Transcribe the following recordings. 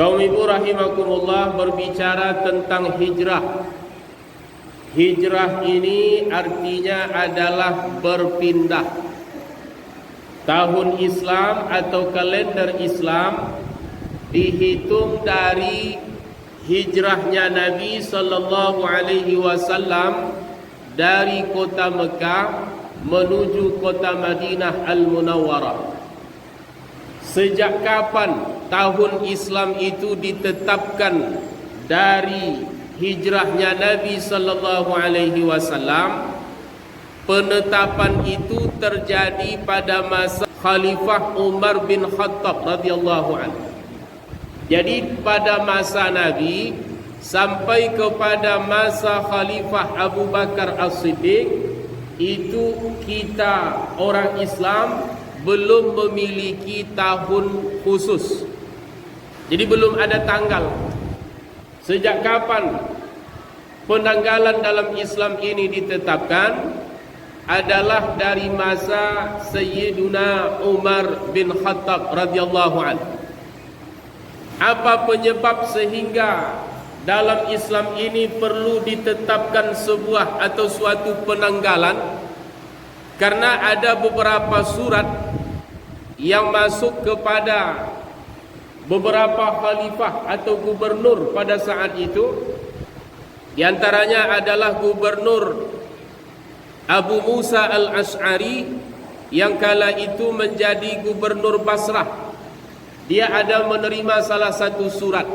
Kaum ibu rahimakumullah, berbicara tentang hijrah. Hijrah ini artinya adalah berpindah. Tahun Islam atau kalender Islam dihitung dari hijrahnya Nabi sallallahu alaihi wasallam dari kota Mekah menuju kota Madinah Al-Munawwarah. Sejak kapan tahun Islam itu ditetapkan dari hijrahnya Nabi sallallahu alaihi wasallam? Penetapan itu terjadi pada masa Khalifah Umar bin Khattab radhiyallahu anhu. Jadi pada masa Nabi sampai kepada masa Khalifah Abu Bakar As-Siddiq, itu kita orang Islam belum memiliki tahun khusus. Jadi belum ada tanggal. Sejak kapan penanggalan dalam Islam ini ditetapkan? Adalah dari masa Sayyiduna Umar bin Khattab radhiyallahu anhu. Apa penyebab sehingga dalam Islam ini perlu ditetapkan sebuah atau suatu penanggalan? Karena ada beberapa surat yang masuk kepada beberapa khalifah atau gubernur pada saat itu. Di antaranya adalah gubernur Abu Musa Al-Ash'ari yang kala itu menjadi gubernur Basrah. Dia ada menerima salah satu surat,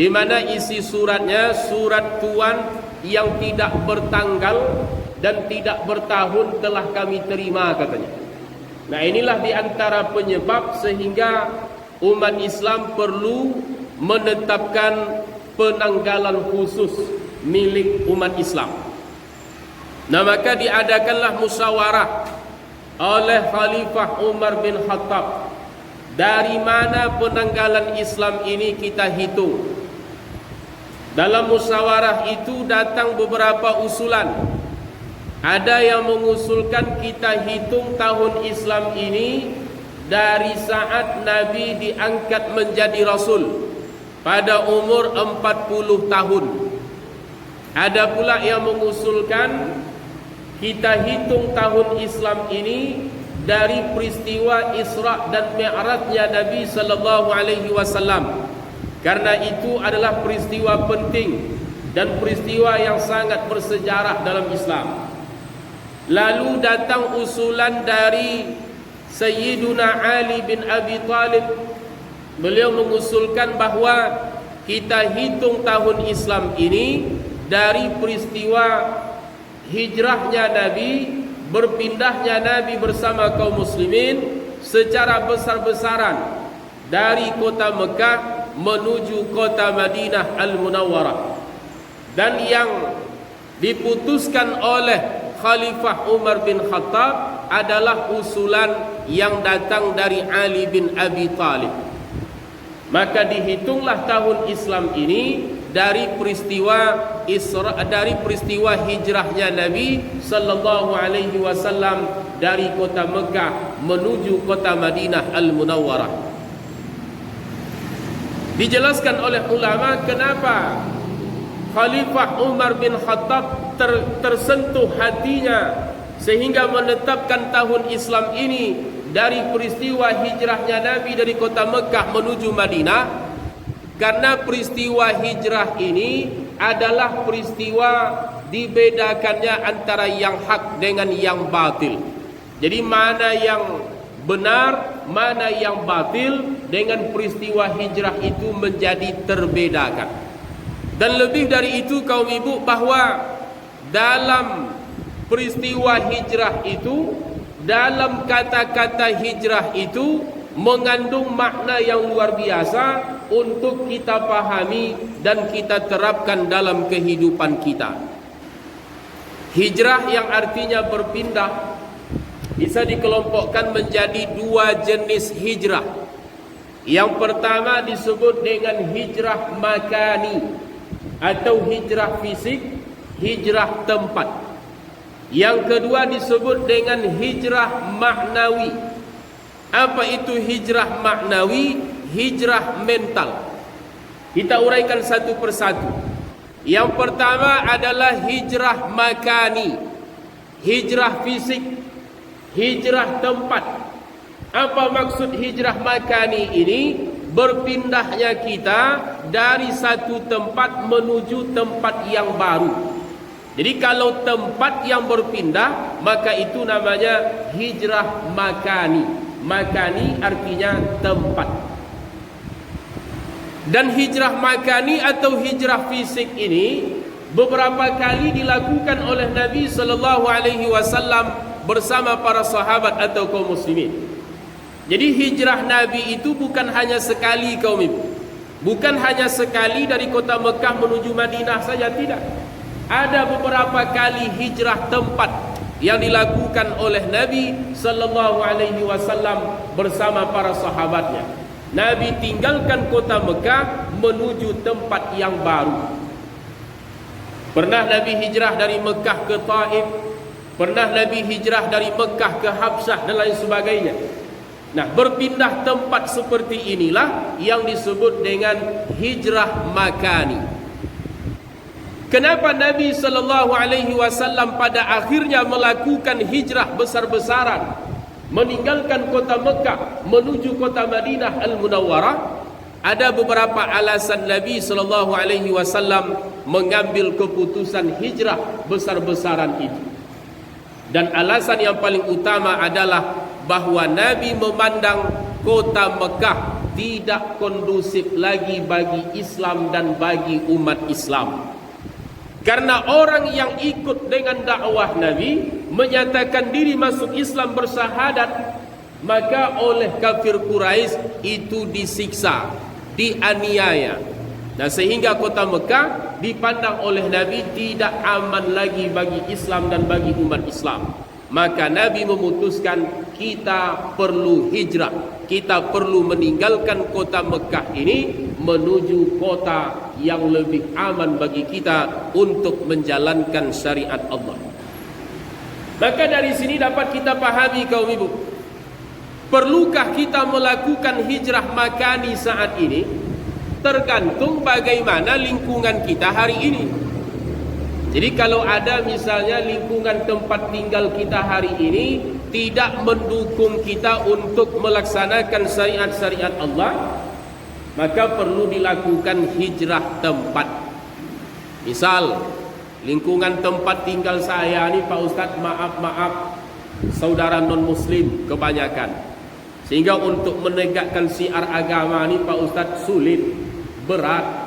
di mana isi suratnya surat tuan yang tidak bertanggal dan tidak bertahun telah kami terima, katanya. Nah, inilah di antara penyebab sehingga umat Islam perlu menetapkan penanggalan khusus milik umat Islam. Nah, maka diadakanlah musyawarah oleh Khalifah Umar bin Khattab. Dari mana penanggalan Islam ini kita hitung? Dalam musyawarah itu datang beberapa usulan. Ada yang mengusulkan kita hitung tahun Islam ini dari saat Nabi diangkat menjadi Rasul pada umur 40 tahun. Ada pula yang mengusulkan kita hitung tahun Islam ini dari peristiwa Isra dan Mi'rajnya Nabi sallallahu alaihi wasallam. Karena itu adalah peristiwa penting dan peristiwa yang sangat bersejarah dalam Islam. Lalu datang usulan dari Sayyiduna Ali bin Abi Talib. Beliau mengusulkan bahawa kita hitung tahun Islam ini dari peristiwa hijrahnya Nabi, berpindahnya Nabi bersama kaum muslimin secara besar-besaran dari kota Mekah menuju kota Madinah Al-Munawwarah. Dan yang diputuskan oleh Khalifah Umar bin Khattab adalah usulan yang datang dari Ali bin Abi Talib. Maka dihitunglah tahun Islam ini dari peristiwa Isra, dari peristiwa hijrahnya Nabi sallallahu alaihi wasallam dari kota Mekah menuju kota Madinah Al-Munawwarah. Dijelaskan oleh ulama kenapa Khalifah Umar bin Khattab tersentuh hatinya sehingga menetapkan tahun Islam ini dari peristiwa hijrahnya Nabi dari kota Mekah menuju Madinah. Karena peristiwa hijrah ini adalah peristiwa dibedakannya antara yang hak dengan yang batil. Jadi mana yang benar, mana yang batil, dengan peristiwa hijrah itu menjadi terbedakan. Dan lebih dari itu kaum ibu, bahawa dalam peristiwa hijrah itu, dalam kata-kata hijrah itu mengandung makna yang luar biasa untuk kita pahami dan kita terapkan dalam kehidupan kita. Hijrah yang artinya berpindah bisa dikelompokkan menjadi dua jenis hijrah. Yang pertama disebut dengan hijrah makani atau hijrah fisik, hijrah tempat. Yang kedua disebut dengan hijrah maknawi. Apa itu hijrah maknawi? Hijrah mental. Kita uraikan satu persatu. Yang pertama adalah hijrah makani, hijrah fisik, hijrah tempat. Apa maksud hijrah makani ini? Berpindahnya kita dari satu tempat menuju tempat yang baru. Jadi kalau tempat yang berpindah, maka itu namanya hijrah makani. Makani artinya tempat. Dan hijrah makani atau hijrah fisik ini beberapa kali dilakukan oleh Nabi sallallahu alaihi wasallam bersama para sahabat atau kaum muslimin. Jadi hijrah Nabi itu bukan hanya sekali, kaum ibu. Bukan hanya sekali dari kota Mekah menuju Madinah saja, tidak. Ada beberapa kali hijrah tempat yang dilakukan oleh Nabi sallallahu alaihi wasallam bersama para sahabatnya. Nabi tinggalkan kota Mekah menuju tempat yang baru. Pernah Nabi hijrah dari Mekah ke Taif, pernah Nabi hijrah dari Mekah ke Habsyah dan lain sebagainya. Nah, berpindah tempat seperti inilah yang disebut dengan hijrah makani. Kenapa Nabi sallallahu alaihi wasallam pada akhirnya melakukan hijrah besar-besaran, meninggalkan kota Mekah menuju kota Madinah Al-Munawwarah? Ada beberapa alasan Nabi sallallahu alaihi wasallam mengambil keputusan hijrah besar-besaran itu. Dan alasan yang paling utama adalah bahwa Nabi memandang kota Mekah tidak kondusif lagi bagi Islam dan bagi umat Islam. Karena orang yang ikut dengan dakwah Nabi menyatakan diri masuk Islam bersyahadat, maka oleh kafir Quraisy itu disiksa, dianiaya. Nah, sehingga kota Mekah dipandang oleh Nabi tidak aman lagi bagi Islam dan bagi umat Islam. Maka Nabi memutuskan kita perlu hijrah, kita perlu meninggalkan kota Mekah ini menuju kota yang lebih aman bagi kita untuk menjalankan syariat Allah. Maka dari sini dapat kita pahami, kaum ibu, perlukah kita melakukan hijrah makani saat ini? Tergantung bagaimana lingkungan kita hari ini. Jadi kalau ada misalnya lingkungan tempat tinggal kita hari ini tidak mendukung kita untuk melaksanakan syariat-syariat Allah, maka perlu dilakukan hijrah tempat. Misal lingkungan tempat tinggal saya ini, Pak Ustadz, maaf saudara non muslim kebanyakan, sehingga untuk menegakkan syiar agama ini, Pak Ustadz, sulit, berat.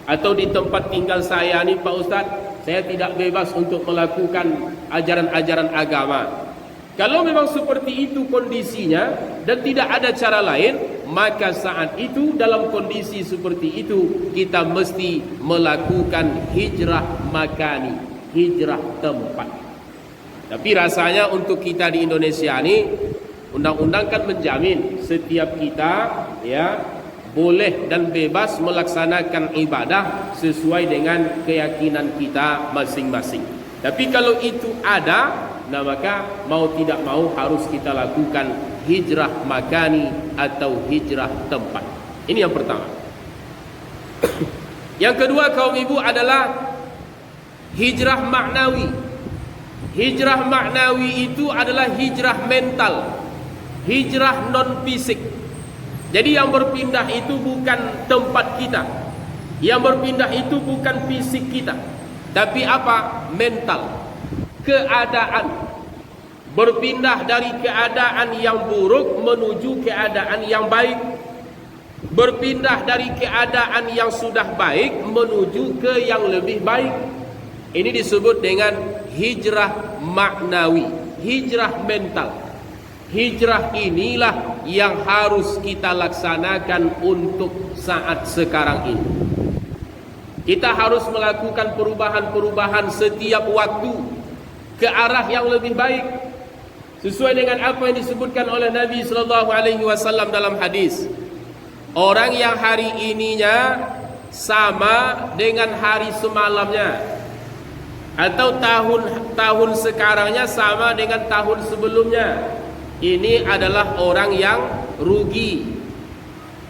Atau di tempat tinggal saya ni, Pak Ustadz, saya tidak bebas untuk melakukan ajaran-ajaran agama. Kalau memang seperti itu kondisinya dan tidak ada cara lain, maka saat itu dalam kondisi seperti itu kita mesti melakukan hijrah makani, hijrah tempat. Tapi rasanya untuk kita di Indonesia ni, undang-undang kan menjamin setiap kita ya boleh dan bebas melaksanakan ibadah sesuai dengan keyakinan kita masing-masing. Tapi kalau itu ada, nah maka mau tidak mau harus kita lakukan hijrah makani atau hijrah tempat. Ini yang pertama. Yang kedua, kaum ibu, adalah hijrah maknawi. Hijrah maknawi itu adalah hijrah mental, hijrah non fisik. Jadi yang berpindah itu bukan tempat kita, yang berpindah itu bukan fisik kita, tapi apa? Mental, keadaan. Berpindah dari keadaan yang buruk menuju keadaan yang baik. Berpindah dari keadaan yang sudah baik menuju ke yang lebih baik. Ini disebut dengan hijrah maknawi, hijrah mental. Hijrah inilah yang harus kita laksanakan untuk saat sekarang ini. Kita harus melakukan perubahan-perubahan setiap waktu ke arah yang lebih baik, sesuai dengan apa yang disebutkan oleh Nabi sallallahu alaihi wasallam dalam hadis. Orang yang hari ininya sama dengan hari semalamnya, atau tahun sekarangnya sama dengan tahun sebelumnya, ini adalah orang yang rugi.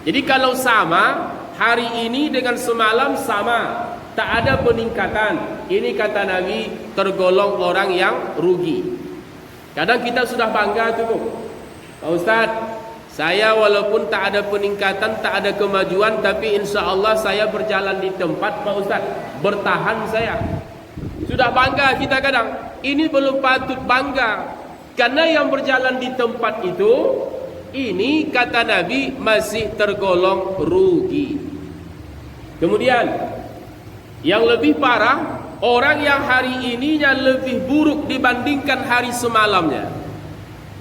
Jadi kalau sama, hari ini dengan semalam sama, tak ada peningkatan. Ini kata Nabi tergolong orang yang rugi. Kadang kita sudah bangga tu, Pak Ustaz, saya walaupun tak ada peningkatan, tak ada kemajuan, tapi insya Allah saya berjalan di tempat, Pak Ustaz, bertahan saya. Sudah bangga kita kadang. Ini belum patut bangga, karena yang berjalan di tempat itu, ini kata Nabi masih tergolong rugi. Kemudian yang lebih parah, orang yang hari ininya lebih buruk dibandingkan hari semalamnya.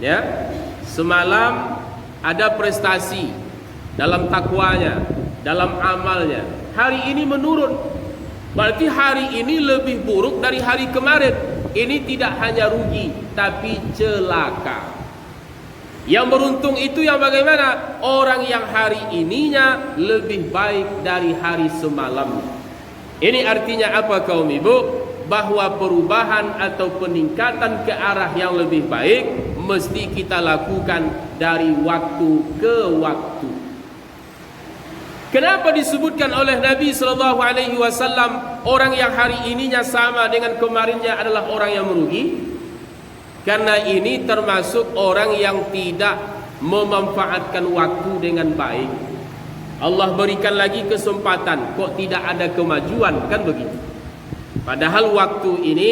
Ya, semalam ada prestasi dalam takwanya, dalam amalnya. Hari ini menurun. Berarti hari ini lebih buruk dari hari kemarin. Ini tidak hanya rugi, tapi celaka. Yang beruntung itu yang bagaimana? Orang yang hari ininya lebih baik dari hari semalam. Ini artinya apa kaum ibu? Bahwa perubahan atau peningkatan ke arah yang lebih baik mesti kita lakukan dari waktu ke waktu. Kenapa disebutkan oleh Nabi SAW orang yang hari ininya sama dengan kemarinnya adalah orang yang merugi? Karena ini termasuk orang yang tidak memanfaatkan waktu dengan baik. Allah berikan lagi kesempatan, kok tidak ada kemajuan, kan begitu? Padahal waktu ini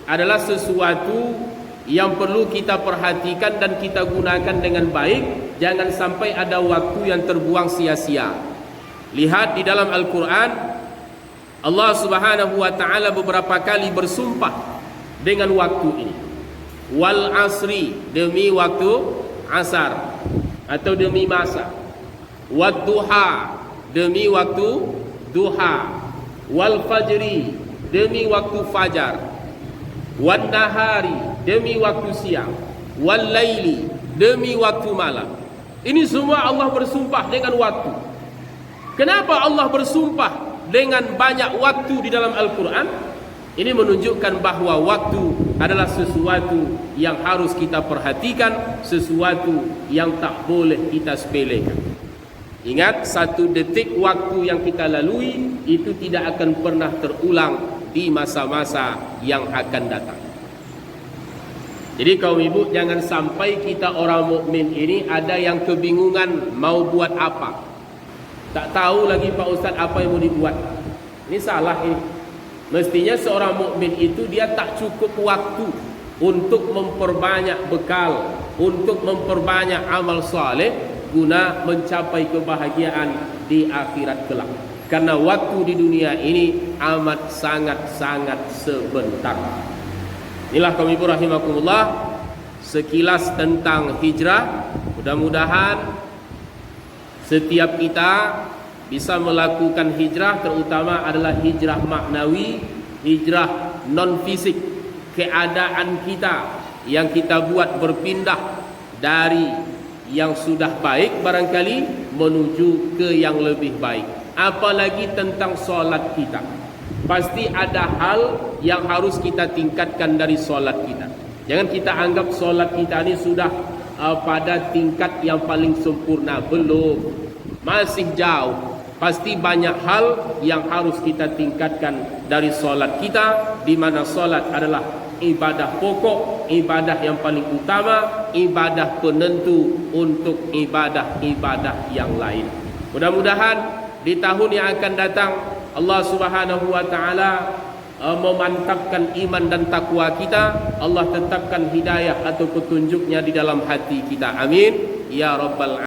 adalah sesuatu yang perlu kita perhatikan dan kita gunakan dengan baik. Jangan sampai ada waktu yang terbuang sia-sia. Lihat di dalam Al-Quran, Allah Subhanahu wa ta'ala beberapa kali bersumpah dengan waktu ini. Wal asri, demi waktu asar atau demi masa. Wad duha, demi waktu duha. Wal fajri, demi waktu fajar. Wad nahari, demi waktu siang. Wal laili, demi waktu malam. Ini semua Allah bersumpah dengan waktu. Kenapa Allah bersumpah dengan banyak waktu di dalam Al-Quran? Ini menunjukkan bahawa waktu adalah sesuatu yang harus kita perhatikan, sesuatu yang tak boleh kita sepelekan. Ingat, satu detik waktu yang kita lalui itu tidak akan pernah terulang di masa-masa yang akan datang. Jadi kaum ibu, jangan sampai kita orang mukmin ini ada yang kebingungan mau buat apa. Tak tahu lagi Pak Ustaz apa yang mau dibuat. Ini salah ini. Mestinya seorang mukmin itu dia tak cukup waktu untuk memperbanyak bekal, untuk memperbanyak amal saleh guna mencapai kebahagiaan di akhirat kelak. Karena waktu di dunia ini amat sangat-sangat sebentar. Inilah kaum ibu rahimakumullah, sekilas tentang hijrah. Mudah-mudahan setiap kita bisa melakukan hijrah, terutama adalah hijrah maknawi, hijrah non fisik. Keadaan kita yang kita buat berpindah dari yang sudah baik barangkali menuju ke yang lebih baik. Apalagi tentang solat kita, pasti ada hal yang harus kita tingkatkan dari solat kita. Jangan kita anggap solat kita ini sudah pada tingkat yang paling sempurna. Belum, masih jauh. Pasti banyak hal yang harus kita tingkatkan dari solat kita, di mana solat adalah ibadah pokok, ibadah yang paling utama, ibadah penentu untuk ibadah-ibadah yang lain. Mudah-mudahan di tahun yang akan datang Allah Subhanahu wa ta'ala memantapkan iman dan takwa kita. Allah tetapkan hidayah atau petunjuknya di dalam hati kita. Amin ya rabbal alamin.